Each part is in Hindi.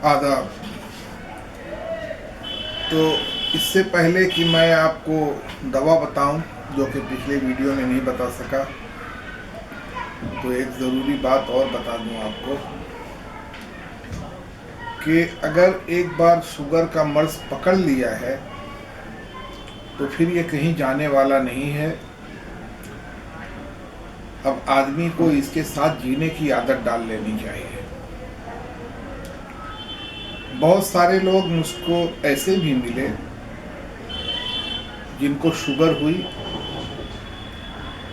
आदाब। तो इससे पहले कि मैं आपको दवा बताऊं, जो कि पिछले वीडियो में नहीं बता सका, तो एक ज़रूरी बात और बता दूं आपको कि अगर एक बार शुगर का मर्ज़ पकड़ लिया है तो फिर ये कहीं जाने वाला नहीं है। अब आदमी को इसके साथ जीने की आदत डाल लेनी चाहिए। बहुत सारे लोग मुझको ऐसे भी मिले जिनको शुगर हुई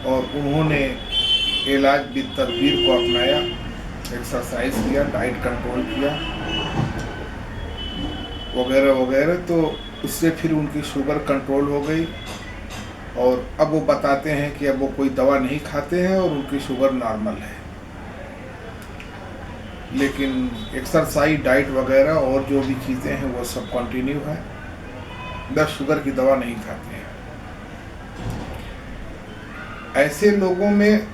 और उन्होंने इलाज बिद तदबीर को अपनाया, एक्सरसाइज किया, डाइट कंट्रोल किया वगैरह वगैरह, तो उससे फिर उनकी शुगर कंट्रोल हो गई और अब वो बताते हैं कि अब वो कोई दवा नहीं खाते हैं और उनकी शुगर नॉर्मल है। लेकिन एक्सरसाइज, डाइट वगैरह और जो भी चीज़ें हैं वो सब कंटिन्यू है, बस शुगर की दवा नहीं खाते हैं। ऐसे लोगों में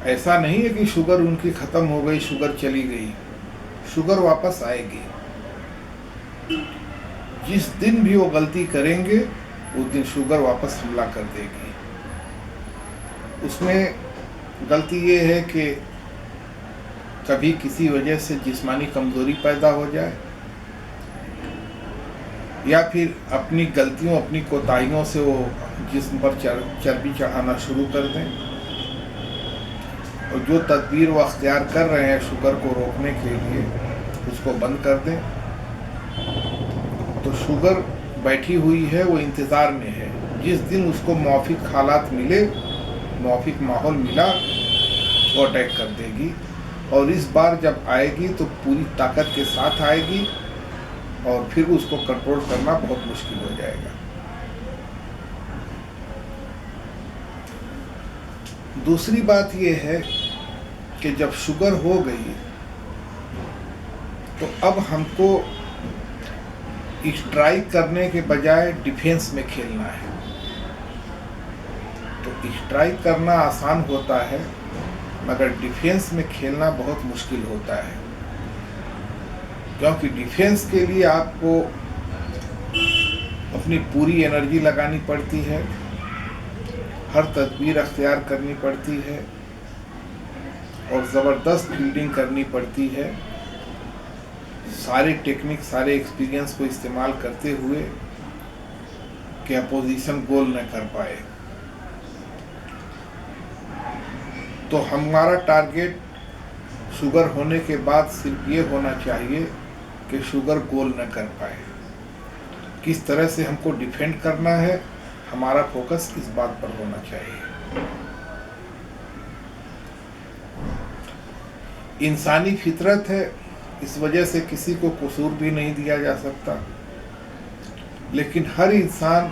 ऐसा नहीं है कि शुगर उनकी ख़त्म हो गई, शुगर चली गई। शुगर वापस आएगी। जिस दिन भी वो गलती करेंगे उस दिन शुगर वापस हमला कर देगी। उसमें गलती ये है कि कभी किसी वजह से जिस्मानी कमज़ोरी पैदा हो जाए या फिर अपनी गलतियों, अपनी कोताहियों से वो जिस्म पर चर्बी चढ़ाना शुरू कर दें। और जो तदबीर वो अख्तियार कर रहे हैं शुगर को रोकने के लिए, उसको बंद कर दें। तो शुगर बैठी हुई है, वो इंतज़ार में है। जिस दिन उसको मौफिक हालात मिले, मौफिक माहौल मिला, वो अटैक कर देगी। और इस बार जब आएगी तो पूरी ताकत के साथ आएगी और फिर उसको कंट्रोल करना बहुत मुश्किल हो जाएगा। दूसरी बात ये है कि जब शुगर हो गई तो अब हमको स्ट्राइक करने के बजाय डिफेंस में खेलना है। तो स्ट्राइक करना आसान होता है, मगर डिफेंस में खेलना बहुत मुश्किल होता है, क्योंकि डिफेंस के लिए आपको अपनी पूरी एनर्जी लगानी पड़ती है, हर तदबीर अख्तियार करनी पड़ती है और ज़बरदस्त फील्डिंग करनी पड़ती है, सारे टेक्निक, सारे एक्सपीरियंस को इस्तेमाल करते हुए कि अपोजिशन गोल न कर पाए। तो हमारा टारगेट शुगर होने के बाद सिर्फ ये होना चाहिए कि शुगर गोल न कर पाए। किस तरह से हमको डिफेंड करना है, हमारा फोकस इस बात पर होना चाहिए। इंसानी फितरत है, इस वजह से किसी को कसूर भी नहीं दिया जा सकता, लेकिन हर इंसान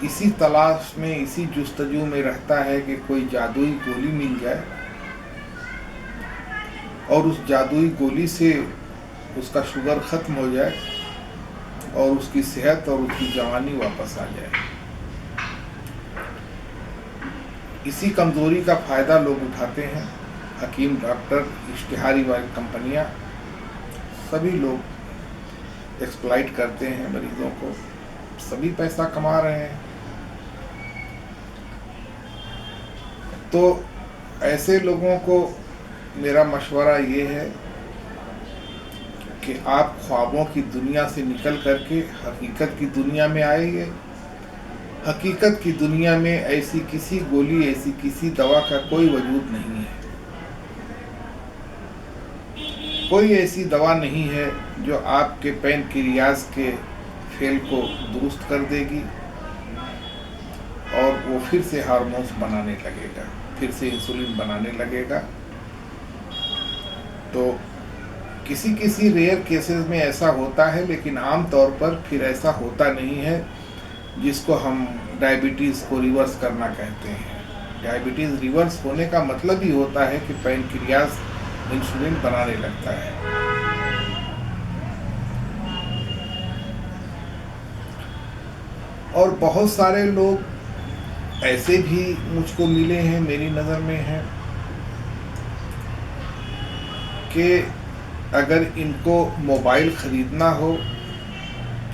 इसी तलाश में, इसी जुस्तजू में रहता है कि कोई जादुई गोली मिल जाए और उस जादुई गोली से उसका शुगर ख़त्म हो जाए और उसकी सेहत और उसकी जवानी वापस आ जाए। इसी कमज़ोरी का फ़ायदा लोग उठाते हैं। हकीम, डॉक्टर, इश्तिहारी वाली कंपनियां, सभी लोग एक्सप्लॉइट करते हैं मरीजों को, सभी पैसा कमा रहे हैं। तो ऐसे लोगों को मेरा मशवरा ये है कि आप ख्वाबों की दुनिया से निकल करके हकीकत की दुनिया में आइए। हकीकत की दुनिया में ऐसी किसी गोली, ऐसी किसी दवा का कोई वजूद नहीं है। कोई ऐसी दवा नहीं है जो आपके पैनक्रियाज के फेल को दुरुस्त कर देगी और वो फिर से हार्मोन्स बनाने लगेगा, फिर से इंसुलिन बनाने लगेगा। तो किसी किसी रेयर केसेस में ऐसा होता है, लेकिन आम तौर पर फिर ऐसा होता नहीं है, जिसको हम डायबिटीज़ को रिवर्स करना कहते हैं। डायबिटीज़ रिवर्स होने का मतलब ही होता है कि पैनक्रियाज इंसुलिन बनाने लगता है। और बहुत सारे लोग ऐसे भी मुझको मिले हैं, मेरी नज़र में हैं, कि अगर इनको मोबाइल ख़रीदना हो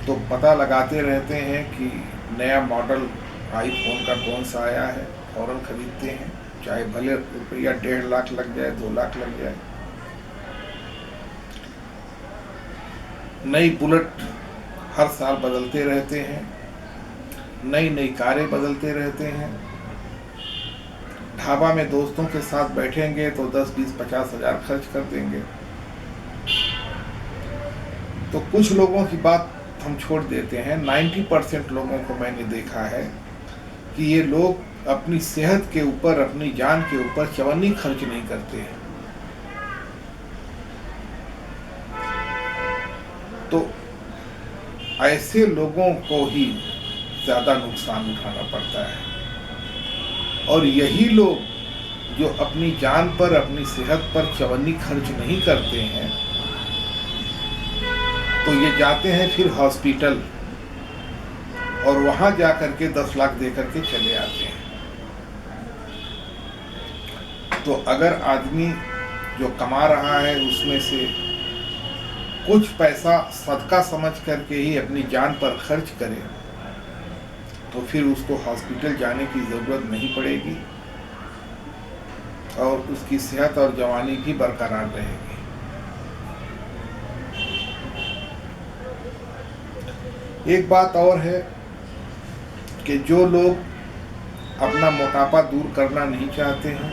तो पता लगाते रहते हैं कि नया मॉडल आईफोन का कौन सा आया है, फ़ौरन ख़रीदते हैं, चाहे भले रुपया 1.5 लाख लग जाए, 2 लाख लग जाए। नई बुलेट हर साल बदलते रहते हैं, नई नई कारें बदलते रहते हैं। ढाबा में दोस्तों के साथ बैठेंगे तो 10, 20, 50 हज़ार खर्च कर देंगे। तो कुछ लोगों की बात हम छोड़ देते हैं। 90% लोगों को मैंने देखा है कि ये लोग अपनी सेहत के ऊपर, अपनी जान के ऊपर चवन्नी खर्च नहीं करते हैं। तो ऐसे लोगों को ही ज़्यादा नुकसान उठाना पड़ता है। और यही लोग जो अपनी जान पर, अपनी सेहत पर चवन्नी खर्च नहीं करते हैं, तो ये जाते हैं फिर हॉस्पिटल और वहाँ जा कर के 10 लाख दे करके चले आते हैं। तो अगर आदमी जो कमा रहा है उसमें से कुछ पैसा सदका समझ करके ही अपनी जान पर खर्च करे, तो फिर उसको हॉस्पिटल जाने की ज़रूरत नहीं पड़ेगी और उसकी सेहत और जवानी भी बरकरार रहेगी। एक बात और है कि जो लोग अपना मोटापा दूर करना नहीं चाहते हैं,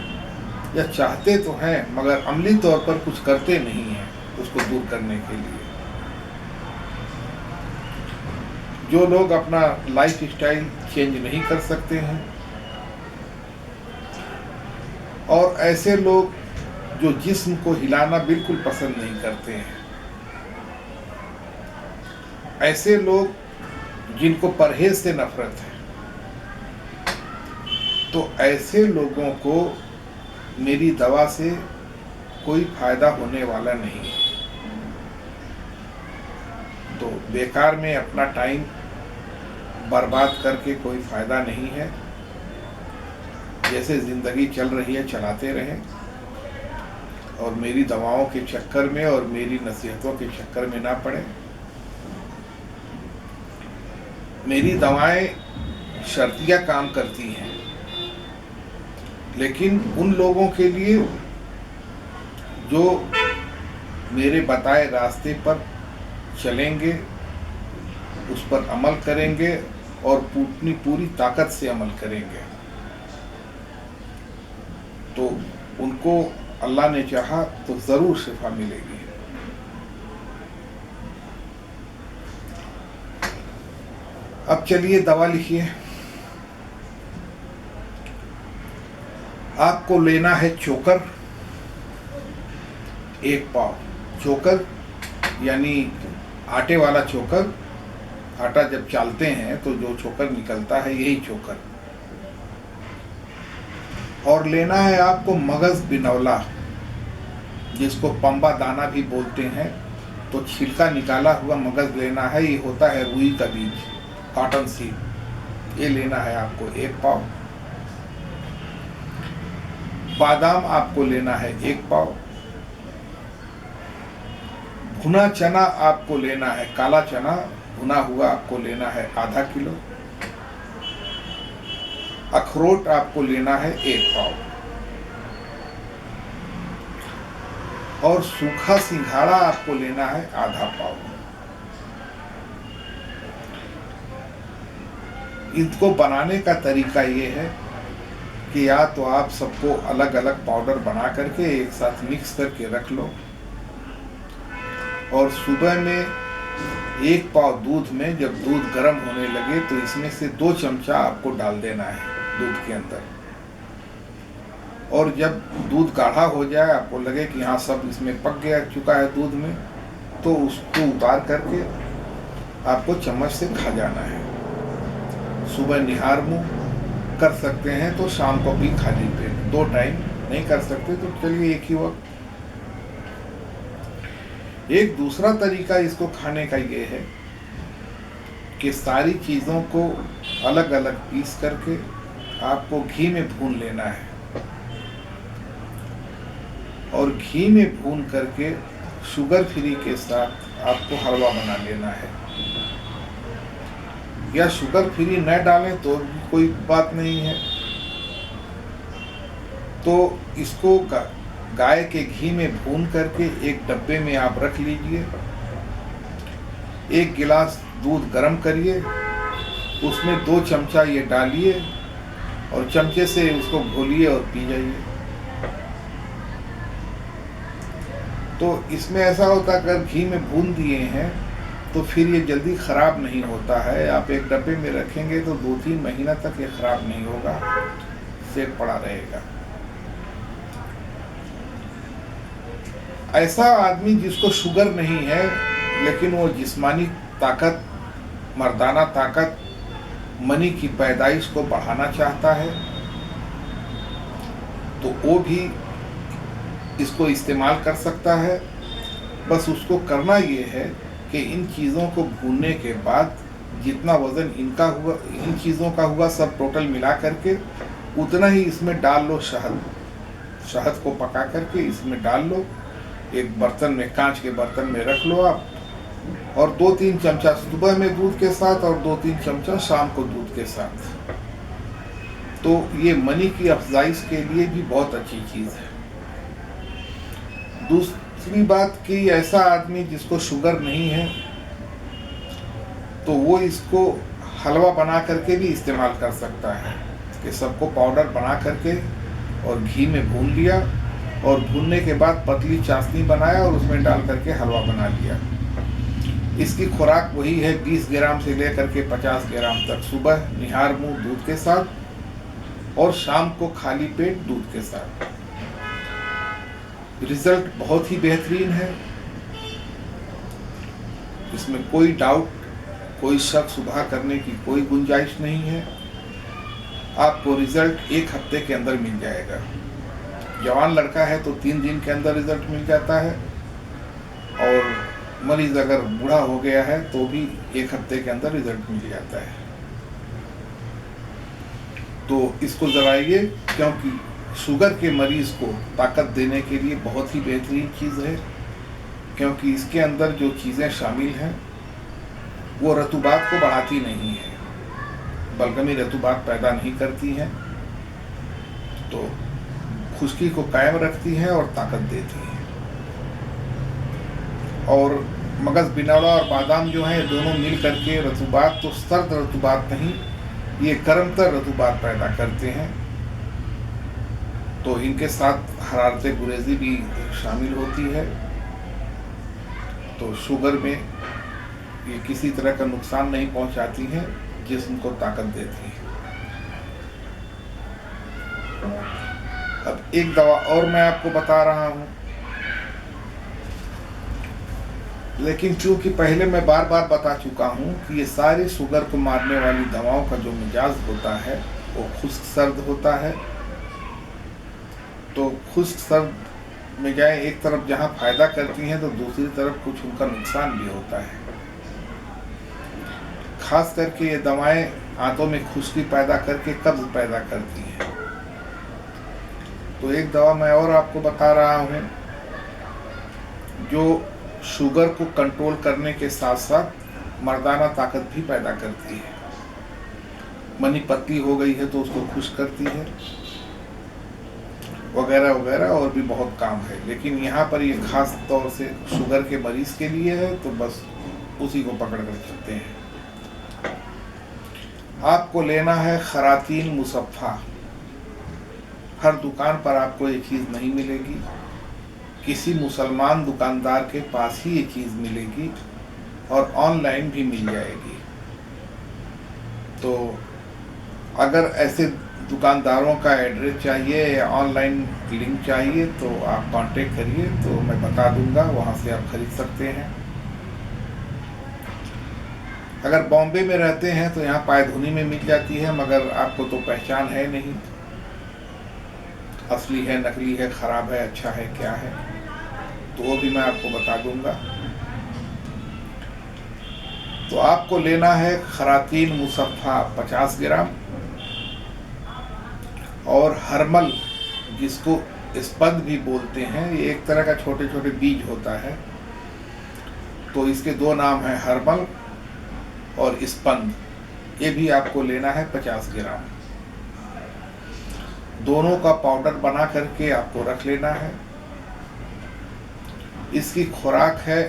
या चाहते तो हैं मगर अमली तौर पर कुछ करते नहीं हैं उसको दूर करने के लिए, जो लोग अपना लाइफ स्टाइल चेंज नहीं कर सकते हैं, और ऐसे लोग जो जिस्म को हिलाना बिल्कुल पसंद नहीं करते हैं, ऐसे लोग जिनको परहेज से नफरत है, तो ऐसे लोगों को मेरी दवा से कोई फायदा होने वाला नहीं है। तो बेकार में अपना टाइम बर्बाद करके कोई फायदा नहीं है। जैसे ज़िंदगी चल रही है चलाते रहें, और मेरी दवाओं के चक्कर में और मेरी नसीहतों के चक्कर में ना पड़े। मेरी दवाएं शर्तिया काम करती हैं, लेकिन उन लोगों के लिए जो मेरे बताए रास्ते पर चलेंगे, उस पर अमल करेंगे और अपनी पूरी ताकत से अमल करेंगे, तो उनको अल्लाह ने चाहा तो ज़रूर शिफा मिलेगी। अब चलिए दवा लिखिए। आपको लेना है चोकर 1 पाव। चोकर यानी आटे वाला चोकर। आटा जब चालते हैं तो जो चोकर निकलता है यही चोकर। और लेना है आपको मगज बिनौला, जिसको पंबा दाना भी बोलते हैं। तो छिलका निकाला हुआ मगज लेना है। ये होता है रुई का बीज, कॉटन सीड। ये लेना है आपको 1 पाव। बादाम आपको लेना है 1 पाव। भुना चना आपको लेना है, काला चना भुना हुआ आपको लेना है आधा किलो। अखरोट आपको लेना है 1 पाव। और सूखा सिंघाड़ा आपको लेना है आधा पाव। इनको बनाने का तरीका ये है कि या तो आप सबको अलग अलग पाउडर बना करके एक साथ मिक्स करके रख लो, और सुबह में 1 पाव दूध में जब दूध गर्म होने लगे तो इसमें से 2 चमचा आपको डाल देना है दूध के अंदर। और जब दूध गाढ़ा हो जाए, आपको लगे कि हाँ सब इसमें पक गया चुका है दूध में, तो उसको उतार करके आपको चम्मच से खा जाना है। सुबह निहार मुँह कर सकते हैं तो शाम को भी खाली पेट, 2 टाइम नहीं कर सकते तो चलिए 1 ही वक्त। एक दूसरा तरीका इसको खाने का ये है कि सारी चीज़ों को अलग अलग पीस करके आपको घी में भून लेना है, और घी में भून करके शुगर फ्री के साथ आपको हलवा बना लेना है, या शुगर फ्री न डालें तो भी कोई बात नहीं है। तो इसको गाय के घी में भून करके एक डब्बे में आप रख लीजिए। 1 गिलास दूध गर्म करिए, उसमें 2 चमचा ये डालिए और चमचे से उसको घोलिए और पी जाइए। तो इसमें ऐसा होता है, अगर घी में भून दिए हैं तो फिर ये जल्दी ख़राब नहीं होता है। आप एक डब्बे में रखेंगे तो 2-3 महीना तक ये ख़राब नहीं होगा, सेट पड़ा रहेगा। ऐसा आदमी जिसको शुगर नहीं है लेकिन वो जिस्मानी ताकत, मर्दाना ताकत, मनी की पैदाइश को बढ़ाना चाहता है, तो वो भी इसको इस्तेमाल कर सकता है। बस उसको करना ये है कि इन चीज़ों को भूनने के बाद जितना वज़न इनका हुआ, इन चीज़ों का हुआ, सब टोटल मिला करके उतना ही इसमें डाल लो। शहद को पका करके इसमें डाल लो, एक बर्तन में, कांच के बर्तन में रख लो आप, और 2-3 चमचा सुबह में दूध के साथ और 2-3 चमचा शाम को दूध के साथ। तो ये मनी की अफजाइश के लिए भी बहुत अच्छी चीज़ है। दूसरी बात कि ऐसा आदमी जिसको शुगर नहीं है तो वो इसको हलवा बना करके भी इस्तेमाल कर सकता है, कि सबको पाउडर बना करके और घी में भून लिया और भूनने के बाद पतली चाशनी बनाया और उसमें डाल करके हलवा बना लिया। इसकी खुराक वही है 20 ग्राम से लेकर के 50 ग्राम तक, सुबह निहार मुंह दूध के साथ और शाम को खाली पेट दूध के साथ। रिजल्ट बहुत ही बेहतरीन है, इसमें कोई डाउट, कोई शक सुबह करने की कोई गुंजाइश नहीं है। आपको रिजल्ट 1 हफ्ते के अंदर मिल जाएगा। जवान लड़का है तो 3 दिन के अंदर रिजल्ट मिल जाता है, और मरीज अगर बूढ़ा हो गया है तो भी 1 हफ्ते के अंदर रिजल्ट मिल जाता है। तो इसको जराइए, क्योंकि शुगर के मरीज को ताकत देने के लिए बहुत ही बेहतरीन चीज़ है, क्योंकि इसके अंदर जो चीज़ें शामिल हैं वो रतुबात को बढ़ाती नहीं है, बलगमी रतुबात पैदा नहीं करती हैं, तो खुश्की को कायम रखती हैं और ताकत देती हैं। और मगज़, बिनौला और बादाम जो हैं, दोनों मिल करके रतुबात, तो सर्द रतुबात नहीं, ये गर्मतर रतुबात पैदा करते हैं। तो इनके साथ हरारत गुरेज़ी भी शामिल होती है। तो शुगर में ये किसी तरह का नुकसान नहीं पहुंचाती हैं, जिस्म को ताकत देती है। अब एक दवा और मैं आपको बता रहा हूँ, लेकिन चूंकि पहले मैं बार बार बता चुका हूँ कि ये सारी शुगर को मारने वाली दवाओं का जो मिजाज होता है वो खुश्क सर्द होता है। तो खुश्क सर्द मिजाज एक तरफ जहाँ फ़ायदा करती हैं तो दूसरी तरफ कुछ उनका नुकसान भी होता है। खास करके ये दवाएं आंतों में खुश्की पैदा करके कब्ज़ पैदा करती हैं। तो एक दवा मैं और आपको बता रहा हूँ जो शुगर को कंट्रोल करने के साथ साथ मर्दाना ताकत भी पैदा करती है। मनी पतली हो गई है तो उसको खुश करती है, वगैरह वगैरह, और भी बहुत काम है। लेकिन यहाँ पर ये खास तौर से शुगर के मरीज के लिए है, तो बस उसी को पकड़ कर चलते हैं। आपको लेना है खरातीन मुसफ़ा। हर दुकान पर आपको ये चीज़ नहीं मिलेगी, किसी मुसलमान दुकानदार के पास ही ये चीज़ मिलेगी, और ऑनलाइन भी मिल जाएगी। तो अगर ऐसे दुकानदारों का एड्रेस चाहिए या ऑनलाइन लिंक चाहिए तो आप कांटेक्ट करिए, तो मैं बता दूंगा, वहाँ से आप खरीद सकते हैं। अगर बॉम्बे में रहते हैं तो यहाँ पायधुनी में मिल जाती है, मगर आपको तो पहचान है नहीं, असली है, नकली है, ख़राब है, अच्छा है, क्या है, तो वो भी मैं आपको बता दूंगा। तो आपको लेना है खरातीन मुसफ़ा 50 ग्राम, और हरमल, जिसको स्पंद भी बोलते हैं, ये एक तरह का छोटे छोटे बीज होता है, तो इसके दो नाम हैं, हर्बल और स्पंद। ये भी आपको लेना है 50 ग्राम। दोनों का पाउडर बना करके आपको रख लेना है। इसकी खुराक है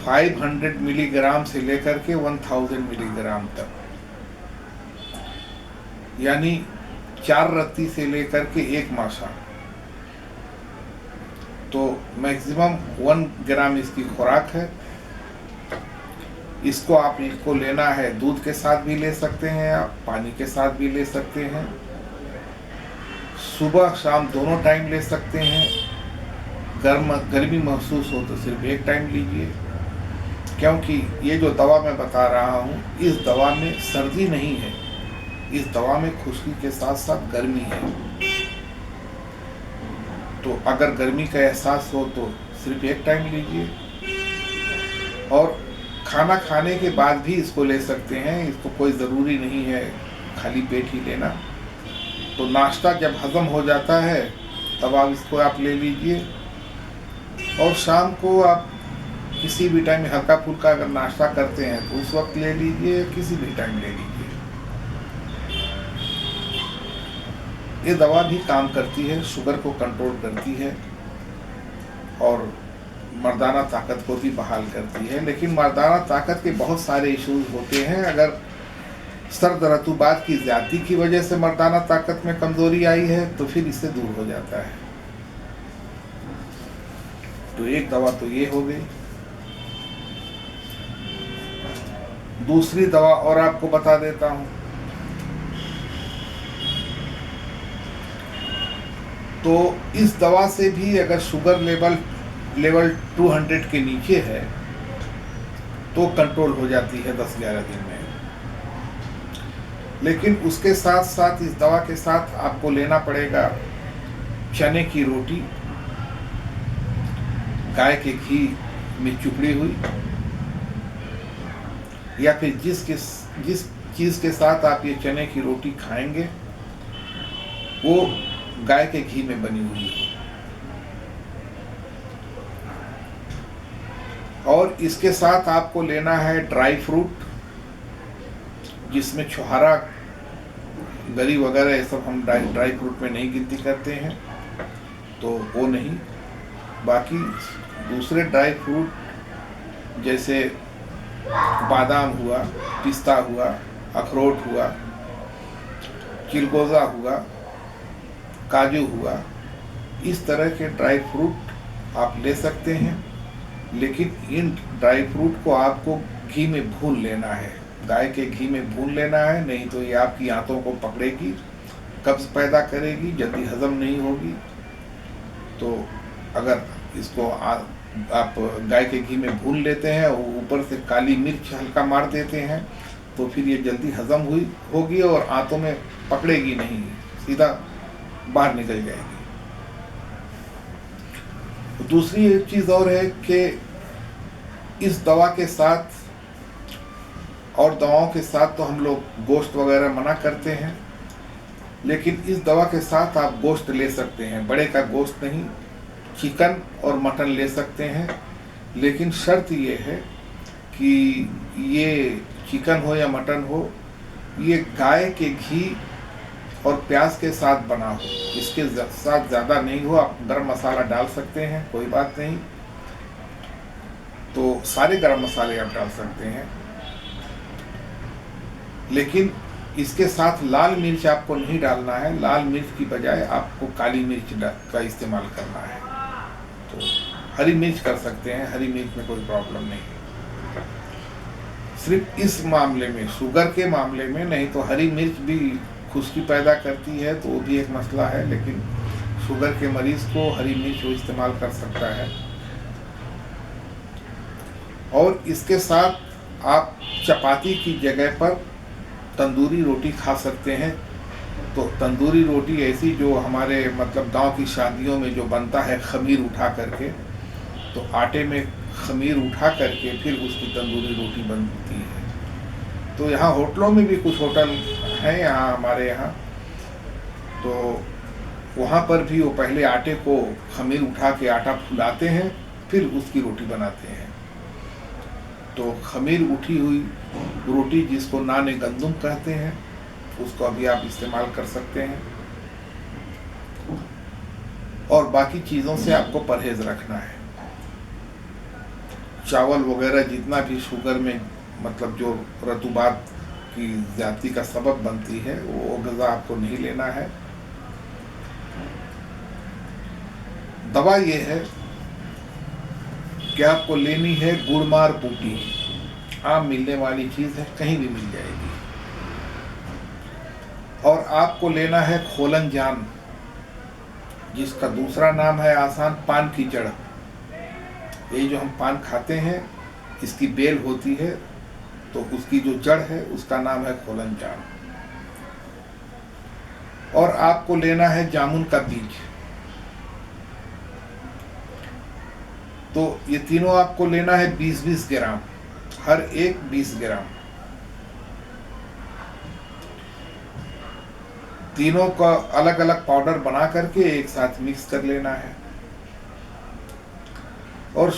500 मिलीग्राम से लेकर के 1000 मिलीग्राम तक, यानी 4 रत्ती से लेकर के 1 मासा। तो मैक्सिमम 1 ग्राम इसकी खुराक है। इसको आप लेना है, दूध के साथ भी ले सकते हैं, आप पानी के साथ भी ले सकते हैं, सुबह शाम दोनों टाइम ले सकते हैं। गर्मी महसूस हो तो सिर्फ एक टाइम लीजिए, क्योंकि ये जो दवा मैं बता रहा हूँ, इस दवा में सर्दी नहीं है, इस दवा में खुश्की के साथ साथ गर्मी है। तो अगर गर्मी का एहसास हो तो सिर्फ एक टाइम लीजिए, और खाना खाने के बाद भी इसको ले सकते हैं। इसको कोई ज़रूरी नहीं है खाली पेट ही लेना। तो नाश्ता जब हज़म हो जाता है तब आप इसको ले लीजिए, और शाम को आप किसी भी टाइम हल्का फुल्का अगर नाश्ता करते हैं तो उस वक्त ले लीजिए, किसी भी टाइम ले लीजिए। ये दवा भी काम करती है, शुगर को कंट्रोल करती है और मर्दाना ताकत को भी बहाल करती है। लेकिन मर्दाना ताकत के बहुत सारे इश्यूज होते हैं। अगर सर्द रतुबात की ज़्यादती की वजह से मर्दाना ताकत में कमज़ोरी आई है तो फिर इससे दूर हो जाता है। तो एक दवा तो ये हो गई। दूसरी दवा और आपको बता देता हूँ। तो इस दवा से भी अगर शुगर लेवल 200 के नीचे है तो कंट्रोल हो जाती है 10-11 दिन में। लेकिन उसके साथ साथ इस दवा के साथ आपको लेना पड़ेगा चने की रोटी, गाय के घी में चुपड़ी हुई, या फिर जिस चीज़ के साथ आप ये चने की रोटी खाएंगे वो गाय के घी में बनी हुई है। और इसके साथ आपको लेना है ड्राई फ्रूट, जिसमें छुहारा, गरी वगैरह ये सब हम ड्राई फ्रूट में नहीं गिनती करते हैं, तो वो नहीं। बाकी दूसरे ड्राई फ्रूट जैसे बादाम हुआ, पिस्ता हुआ, अखरोट हुआ, चिलगोज़ा हुआ, काजू हुआ, इस तरह के ड्राई फ्रूट आप ले सकते हैं। लेकिन इन ड्राई फ्रूट को आपको घी में भून लेना है, गाय के घी में भून लेना है, नहीं तो ये आपकी आंतों को पकड़ेगी, कब्ज पैदा करेगी, जल्दी हजम नहीं होगी। तो अगर इसको आप गाय के घी में भून लेते हैं और ऊपर से काली मिर्च हल्का मार देते हैं तो फिर ये जल्दी हजम होगी और आंतों में पकड़ेगी नहीं, सीधा बाहर निकल जाएगी। दूसरी एक चीज़ और है कि इस दवा के साथ और दवाओं के साथ तो हम लोग गोश्त वगैरह मना करते हैं, लेकिन इस दवा के साथ आप गोश्त ले सकते हैं। बड़े का गोश्त नहीं, चिकन और मटन ले सकते हैं। लेकिन शर्त ये है कि ये चिकन हो या मटन हो, ये गाय के घी और प्याज के साथ बना हो, इसके साथ ज़्यादा नहीं हो। आप गरम मसाला डाल सकते हैं, कोई बात नहीं, तो सारे गरम मसाले आप डाल सकते हैं। लेकिन इसके साथ लाल मिर्च आपको नहीं डालना है, लाल मिर्च की बजाय आपको काली मिर्च का इस्तेमाल करना है। तो हरी मिर्च कर सकते हैं, हरी मिर्च में कोई प्रॉब्लम नहीं। सिर्फ इस मामले में, शुगर के मामले में नहीं, तो हरी मिर्च भी खुश्की पैदा करती है तो वो भी एक मसला है। लेकिन शुगर के मरीज को हरी मिर्च वो इस्तेमाल कर सकता है। और इसके साथ आप चपाती की जगह पर तंदूरी रोटी खा सकते हैं। तो तंदूरी रोटी ऐसी जो हमारे मतलब गांव की शादियों में जो बनता है खमीर उठा करके, तो आटे में खमीर उठा करके फिर उसकी तंदूरी रोटी बनती है। तो यहाँ होटलों में भी कुछ होटल हैं यहाँ हमारे यहाँ, तो वहाँ पर भी वो पहले आटे को खमीर उठा के आटा फुलाते हैं, फिर उसकी रोटी बनाते हैं। तो खमीर उठी हुई रोटी, जिसको नान गंदुम कहते हैं, उसको अभी आप इस्तेमाल कर सकते हैं। और बाकी चीज़ों से आपको परहेज रखना है। चावल वगैरह जितना भी शुगर में मतलब जो रतूबात की ज़्यादती का सबब बनती है, वो ग़िज़ा आपको नहीं लेना है। दवा ये है कि आपको लेनी है गुड़मार बूटी। आम मिलने वाली चीज़ है, कहीं भी मिल जाएगी। और आपको लेना है खोलन जान, जिसका दूसरा नाम है आसान पान की जड़। ये जो हम पान खाते हैं, इसकी बेल होती है, तो उसकी जो जड़ है उसका नाम है खोलन जान। और आपको लेना है जामुन का बीज। तो ये तीनों आपको लेना है 20-20 ग्राम, हर एक 20 ग्राम। तीनों का अलग अलग पाउडर बना करके एक साथ मिक्स कर लेना है। और